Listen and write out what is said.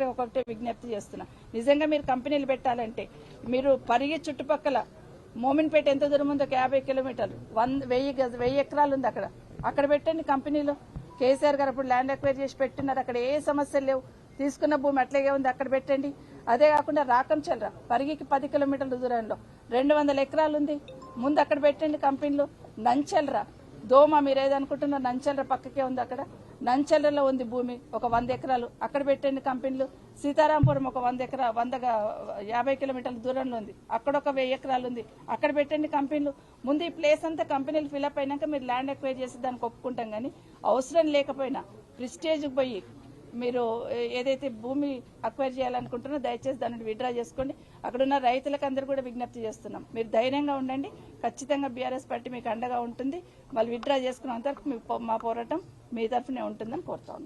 దగ్గర ఒకటే విజ్ఞప్తి చేస్తున్నా. నిజంగా మీరు కంపెనీలు పెట్టాలంటే మీరు పరిగి చుట్టుపక్కల మోమిన్పేట ఎంత దూరం ఉందో 50 కిలోమీటర్లు 1000 ఎకరాలు ఉంది అక్కడ పెట్టండి కంపెనీలో. కేసీఆర్ గారు అప్పుడు ల్యాండ్ అక్వైర్ చేసి పెట్టినారు. అక్కడ ఏ సమస్యలు లేవు. తీసుకున్న భూమి అట్లాగే ఉంది, అక్కడ పెట్టండి. అదే కాకుండా రాకంచల్రా పరిగికి 10 కిలోమీటర్ల దూరంలో 200 ఎకరాలు ఉంది, ముందు అక్కడ పెట్టండి కంపెనీలు. నంచెల్రా దోమ మీరు ఏదనుకుంటున్నారు, నంచెల్ర పక్కకే ఉంది. అక్కడ నంచెల్రలో ఉంది భూమి ఒక 100 ఎకరాలు, అక్కడ పెట్టండి కంపెనీలు. సీతారాంపురం ఒక 50 కిలోమీటర్ల దూరంలో ఉంది, అక్కడ ఒక 1000 ఎకరాలు ఉంది, అక్కడ పెట్టండి కంపెనీలు. ముందు ఈ ప్లేస్ అంతా కంపెనీలు ఫిలప్ అయినాక మీరు ల్యాండ్ అక్వైర్ చేసి దానికి ఒప్పుకుంటాం. కానీ అవసరం లేకపోయినా ప్రిస్టేజ్కి పోయి మీరు ఏదైతే భూమి అక్వైర్ చేయాలనుకుంటున్నారో దయచేసి దాన్ని విత్డ్రా చేసుకోండి. అక్కడున్న రైతులకు అందరూ కూడా విజ్ఞప్తి చేస్తున్నాం, మీరు ధైర్యంగా ఉండండి. ఖచ్చితంగా బీఆర్ఎస్ పార్టీ మీకు అండగా ఉంటుంది. వాళ్ళు విత్డ్రా చేసుకున్నంత వరకు మా పోరాటం మీ తరఫునే ఉంటుందని కోరుతా ఉన్నాం.